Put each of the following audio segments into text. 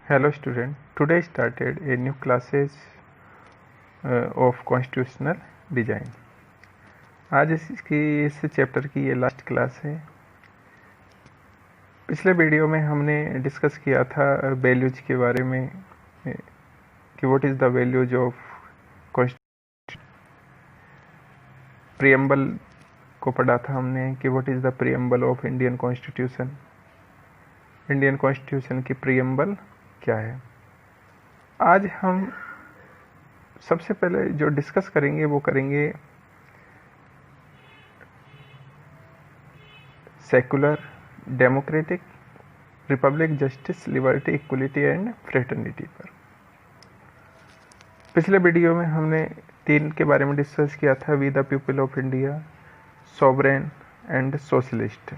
Hello student, today started a new classes of constitutional design. आज इस chapter की ये लास्ट क्लास है। पिछले वीडियो में हमने डिस्कस किया था वैल्यूज के बारे में कि what is the values of constitution. Preamble को पढ़ा था हमने कि what is the preamble of Indian constitution. Indian constitution की प्रियम्बल क्या है। आज हम सबसे पहले जो डिस्कस करेंगे वो करेंगे secular, democratic, Republic, justice, liberty, equality and fraternity पर। पिछले वीडियो में हमने 3 के बारे में डिस्कस किया था, we the people of India, sovereign and socialist.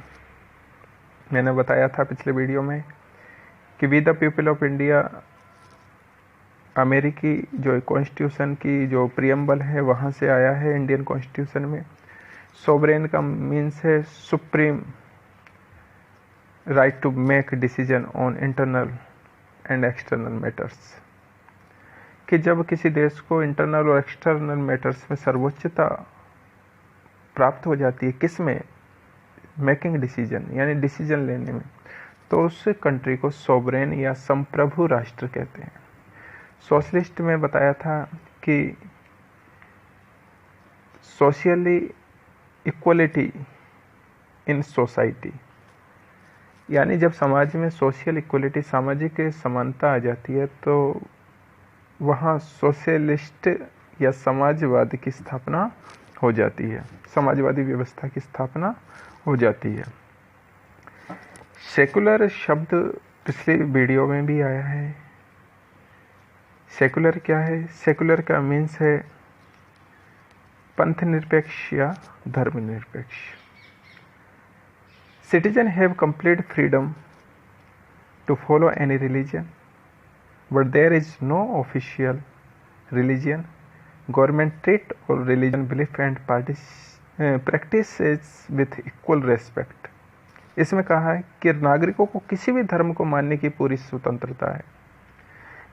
मैंने बताया था पिछले वीडियो में कि we the people of India अमेरिकी जो कॉन्स्टिट्यूशन की जो प्रियम्बल है वहाँ से आया है इंडियन कॉन्स्टिट्यूशन में। सोवरेन का मीन्स है supreme right to make decision on internal and external matters, कि जब किसी देश को इंटरनल और एक्सटर्नल मैटर्स में सर्वोच्चता प्राप्त हो जाती है, किस में, मेकिंग डिसीजन यानी डिसीजन लेने में, तो उस कंट्री को सोवरेन या संप्रभु राष्ट्र कहते हैं। सोशलिस्ट में बताया था कि सोशली इक्वलिटी इन सोसाइटी, यानी जब समाज में सोशल इक्वलिटी, सामाजिक समानता आ जाती है तो वहाँ सोशलिस्ट या समाजवाद की स्थापना हो जाती है, समाजवादी व्यवस्था की स्थापना हो जाती है। सेकुलर शब्द पिछले वीडियो में भी आया है। सेकुलर क्या है? सेकुलर का मीन्स है पंथ निरपेक्ष या धर्मनिरपेक्ष। Citizen have complete freedom to follow any religion but there is no official religion. Government treat और religion belief and practice with equal respect. इसमें कहा है कि नागरिकों को किसी भी धर्म को मानने की पूरी स्वतंत्रता है,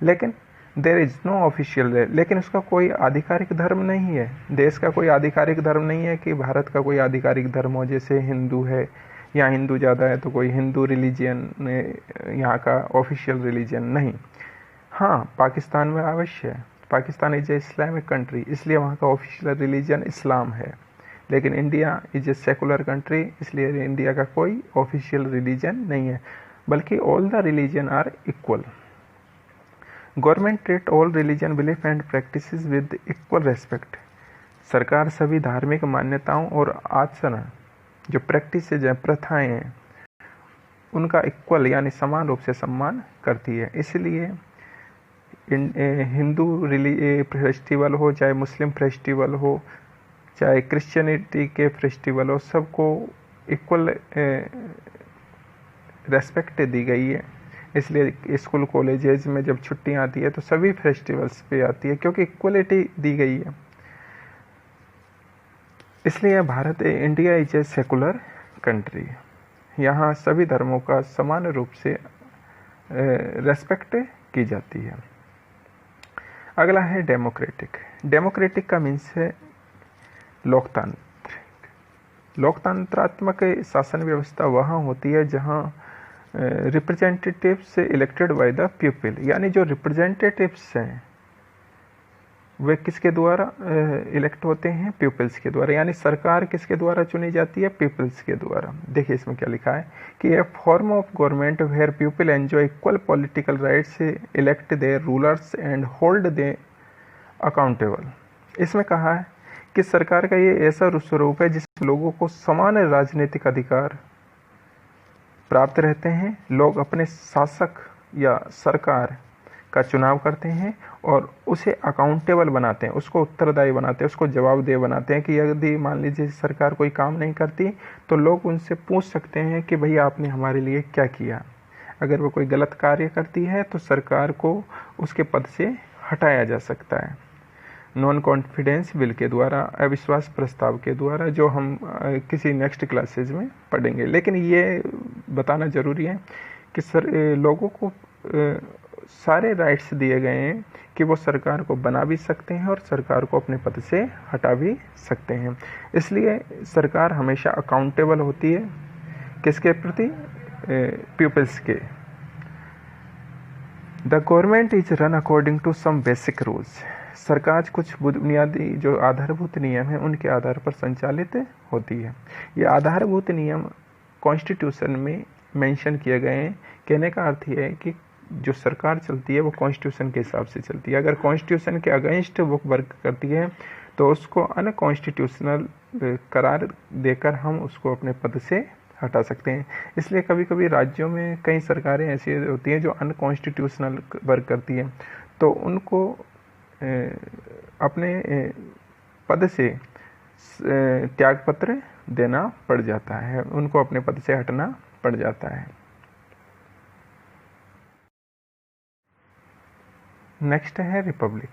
लेकिन देयर इज नो ऑफिशियल, लेकिन उसका कोई आधिकारिक धर्म नहीं है। देश का कोई आधिकारिक धर्म नहीं है कि भारत का कोई आधिकारिक धर्म हो, जैसे हिंदू है, यहाँ हिंदू ज़्यादा है तो कोई हिंदू रिलीजियन यहाँ का ऑफिशियल रिलीजियन नहीं। हाँ, पाकिस्तान में अवश्य है, Pakistan is a Islamic country, इसलिए वहाँ का ऑफिशियल रिलीजन इस्लाम है, लेकिन India is a secular country, इसलिए इंडिया का कोई ऑफिशियल रिलीजन नहीं है, बल्कि all the religion are equal. Government treat all religion belief and practices with equal respect. सरकार सभी धार्मिक मान्यताओं और आचरण जो प्रैक्टिसेज हैं, प्रथाएं हैं, उनका इक्वल यानी समान रूप से सम्मान करती है। इसलिए हिंदू फेस्टिवल हो, चाहे मुस्लिम फेस्टिवल हो, चाहे क्रिश्चियनिटी के फेस्टिवल हो, सबको इक्वल रेस्पेक्ट दी गई है। इसलिए स्कूल कॉलेजेस में जब छुट्टियां आती है तो सभी फेस्टिवल्स पे आती है, क्योंकि इक्वलिटी दी गई है। इसलिए Bharat, India is a secular country, यहाँ सभी धर्मों का समान रूप से रेस्पेक्ट की जाती है। अगला है डेमोक्रेटिक। डेमोक्रेटिक का मीन्स है लोकतांत्रिक। लोकतंत्रात्मक शासन व्यवस्था वहाँ होती है जहाँ representatives elected by the people, यानी जो रिप्रेजेंटेटिव्स हैं वे किसके द्वारा इलेक्ट होते हैं? पीपल्स के द्वारा। यानी सरकार किसके द्वारा चुनी जाती है? पीपल्स के द्वारा। देखिए इसमें क्या लिखा है कि a form of government where people enjoy equal political rights, elect their rulers and hold they accountable. इसमें कहा है कि सरकार का ये ऐसा स्वरूप है जिसमें लोगों को समान राजनीतिक अधिकार प्राप्त रहते हैं। लोग अपने शासक या सरकार का चुनाव करते हैं और उसे अकाउंटेबल बनाते हैं, उसको उत्तरदायी बनाते हैं, उसको जवाबदेह बनाते हैं कि यदि मान लीजिए सरकार कोई काम नहीं करती तो लोग उनसे पूछ सकते हैं कि भैया आपने हमारे लिए क्या किया। अगर वो कोई गलत कार्य करती है तो सरकार को उसके पद से हटाया जा सकता है। नॉन कॉन्फिडेंस बिल के द्वारा, अविश्वास प्रस्ताव के द्वारा, जो हम किसी नेक्स्ट क्लासेज में पढ़ेंगे। लेकिन ये बताना ज़रूरी है कि लोगों को सारे राइट्स दिए गए हैं कि वो सरकार को बना भी सकते हैं और सरकार को अपने पद से हटा भी सकते हैं। इसलिए सरकार हमेशा अकाउंटेबल होती है किसके प्रति? पीपल्स के। The government is run according to some basic rules. सरकार कुछ बुनियादी जो आधारभूत नियम हैं उनके आधार पर संचालित होती है। ये आधारभूत नियम कॉन्स्टिट्यूशन में मेंशन किए गए हैं। कहने का अर्थ ये है कि जो सरकार चलती है वो कॉन्स्टिट्यूशन के हिसाब से चलती है। अगर कॉन्स्टिट्यूशन के अगेंस्ट वो वर्क करती है तो उसको अनकॉन्स्टिट्यूशनल करार देकर हम उसको अपने पद से हटा सकते हैं। इसलिए कभी कभी राज्यों में कई सरकारें ऐसी होती हैं जो अनकॉन्स्टिट्यूशनल वर्क करती हैं, तो उनको अपने पद से त्यागपत्र देना पड़ जाता है, उनको अपने पद से हटना पड़ जाता है। नेक्स्ट है रिपब्लिक।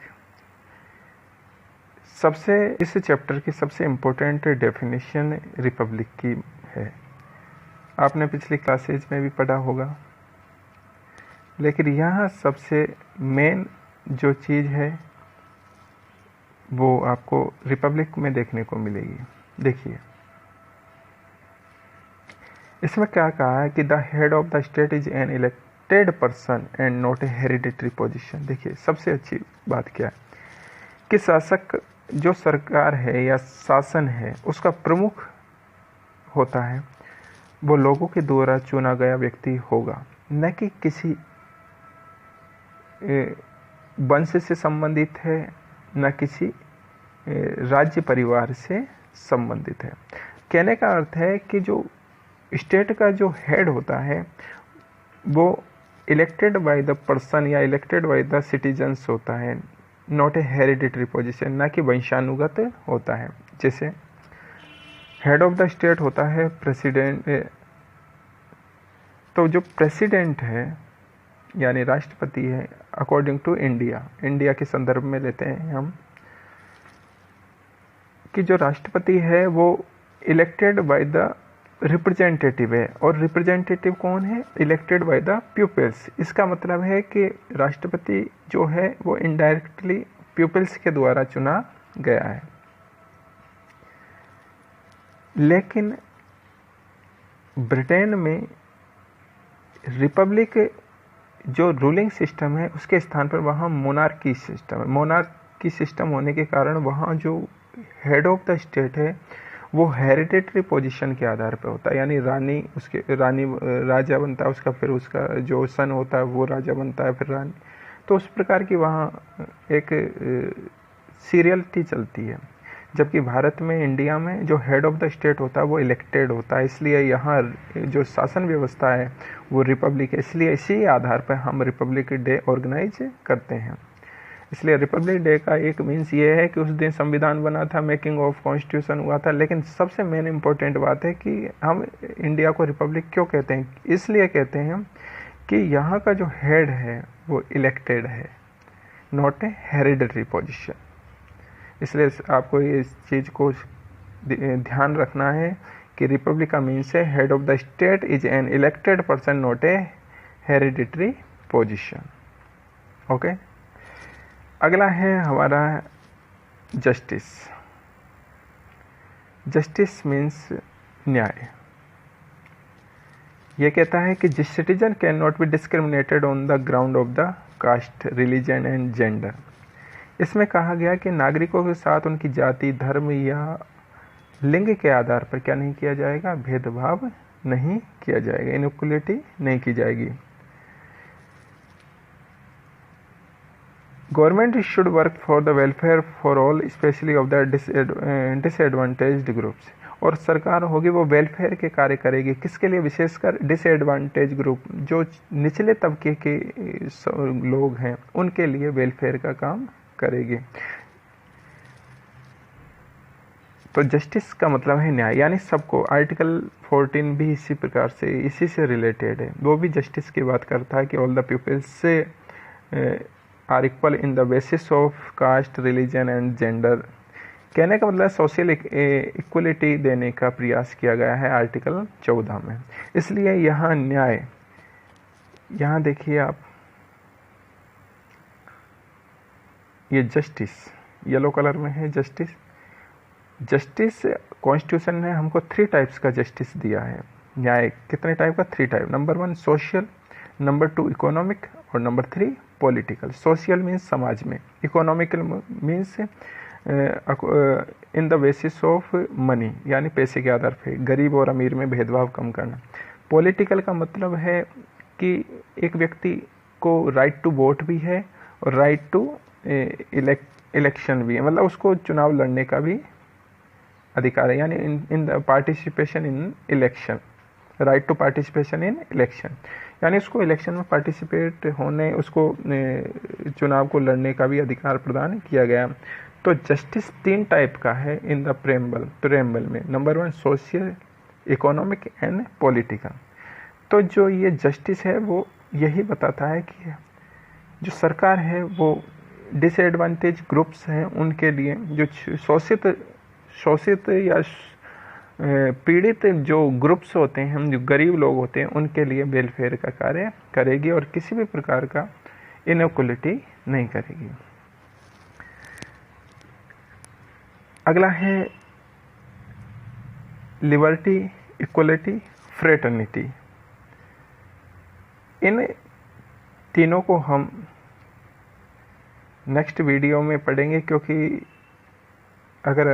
इस चैप्टर की सबसे इम्पोर्टेंट डेफिनेशन रिपब्लिक की है। आपने पिछली क्लासेज में भी पढ़ा होगा, लेकिन यहाँ सबसे मेन जो चीज़ है वो आपको रिपब्लिक में देखने को मिलेगी। देखिए इसमें क्या कहा है कि the head of the state is an elected person and not a hereditary position. देखिए सबसे अच्छी बात क्या है कि शासक जो सरकार है या शासन है उसका प्रमुख होता है, वो लोगों के द्वारा चुना गया व्यक्ति होगा, न कि किसी वंश से संबंधित है, न किसी राज्य परिवार से संबंधित है। कहने का अर्थ है कि जो स्टेट का जो हेड होता है वो इलेक्टेड बाय द पर्सन या इलेक्टेड बाय द सिटीजन्स होता है, नॉट ए हेरिडिटरी पोजीशन, ना कि वंशानुगत होता है। जैसे हेड ऑफ द स्टेट होता है प्रेसिडेंट, तो जो प्रेसिडेंट है यानी राष्ट्रपति है, अकॉर्डिंग टू इंडिया के संदर्भ में लेते हैं हम कि जो राष्ट्रपति है वो इलेक्टेड बाय द रिप्रेजेंटेटिव है, और रिप्रेजेंटेटिव कौन है? Elected by the peoples. इसका मतलब है कि राष्ट्रपति जो है वो इनडायरेक्टली पीपल्स के द्वारा चुना गया है। लेकिन ब्रिटेन में रिपब्लिक जो रूलिंग सिस्टम है उसके स्थान पर वहाँ मोनार्की सिस्टम है। मोनार्की सिस्टम होने के कारण वहाँ जो हेड ऑफ द स्टेट है वो हेरिडिटरी पोजीशन के आधार पर होता है, यानी रानी राजा बनता है उसका, फिर उसका जो सन होता है वो राजा बनता है, फिर रानी। तो उस प्रकार की वहाँ एक सीरियलिटी चलती है। जबकि भारत में, इंडिया में जो हेड ऑफ द स्टेट होता है वो इलेक्टेड होता है, इसलिए यहाँ जो शासन व्यवस्था है वो रिपब्लिक है। इसलिए इसी आधार पर हम रिपब्लिक डे ऑर्गेनाइज करते हैं। इसलिए रिपब्लिक डे का एक मीन्स ये है कि उस दिन संविधान बना था, मेकिंग ऑफ कॉन्स्टिट्यूशन हुआ था। लेकिन सबसे मेन इम्पोर्टेंट बात है कि हम इंडिया को रिपब्लिक क्यों कहते हैं? इसलिए कहते हैं कि यहाँ का जो हेड है वो इलेक्टेड है, नॉट ए हेरिडिटरी पोजीशन। इसलिए आपको इस चीज़ को ध्यान रखना है कि रिपब्लिक का मीन्स है head of the state is an elected person, not a hereditary position. Okay, अगला है हमारा जस्टिस। जस्टिस मीन्स न्याय। यह कहता है कि जिस citizen can not be discriminated on the ground of the caste, religion and gender. इसमें कहा गया कि नागरिकों के साथ उनकी जाति, धर्म या लिंग के आधार पर क्या नहीं किया जाएगा? भेदभाव नहीं किया जाएगा, इनइक्वलिटी नहीं की जाएगी। Government should work for the welfare for all, specially of the disadvantaged groups. और सरकार होगी वो वेलफेयर के कार्य करेगी, किसके लिए? विशेषकर डिसएडवांटेज ग्रुप, जो निचले तबके के लोग हैं उनके लिए वेलफेयर का काम करेगी। तो जस्टिस का मतलब है न्याय, यानी सबको। आर्टिकल 14 भी इसी प्रकार से, इसी से रिलेटेड है। वो भी जस्टिस की बात करता है कि ऑल द पीपल्स से are equal in the basis of caste, religion and gender. कहने का मतलब सोशल इक्वलिटी देने का प्रयास किया गया है आर्टिकल 14 में। इसलिए यहाँ न्याय, यहाँ देखिए आप ये जस्टिस येलो कलर में है, जस्टिस कॉन्स्टिट्यूशन ने हमको 3 टाइप्स का जस्टिस दिया है। न्याय कितने टाइप का? 3 type. Number 1 social, number 2 economic और नंबर 3 पॉलिटिकल। सोशल मीन्स समाज में, economical means in the basis of money, यानी पैसे के आधार पे गरीब और अमीर में भेदभाव कम करना। पॉलिटिकल का मतलब है कि एक व्यक्ति को राइट टू वोट भी है और राइट टू इलेक्शन भी है, मतलब उसको चुनाव लड़ने का भी अधिकार है, यानी in the participation in election, right to participation in election, यानी उसको इलेक्शन में पार्टिसिपेट होने, उसको चुनाव को लड़ने का भी अधिकार प्रदान किया गया। तो जस्टिस 3 टाइप का है इन द प्रेम्बल में। Number 1 social, economic and political. तो जो ये जस्टिस है वो यही बताता है कि जो सरकार है वो डिसएडवांटेज ग्रुप्स हैं उनके लिए, जो शोषित या पीड़ित जो ग्रुप्स होते हैं, जो गरीब लोग होते हैं, उनके लिए वेलफेयर का कार्य करेगी और किसी भी प्रकार का इनइक्वलिटी नहीं करेगी। अगला है लिबर्टी, इक्वलिटी, फ्रेटर्निटी। इन तीनों को हम नेक्स्ट वीडियो में पढ़ेंगे, क्योंकि अगर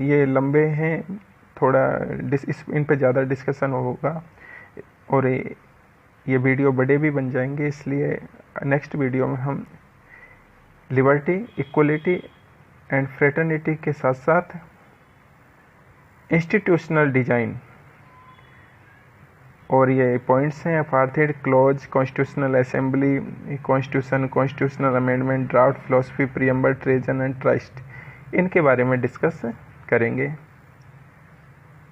ये लंबे हैं थोड़ा इन पे ज़्यादा डिस्कशन होगा और ये वीडियो बड़े भी बन जाएंगे, इसलिए नेक्स्ट वीडियो में हम लिबर्टी, इक्वलिटी एंड फ्रेटर्निटी के साथ साथ इंस्टीट्यूशनल डिजाइन और ये पॉइंट्स हैं apartheid clause, constitutional assembly, constitution, constitutional amendment, draft, philosophy, preamble, treason and trust, इनके बारे में डिस्कस करेंगे।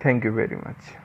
Thank you very much.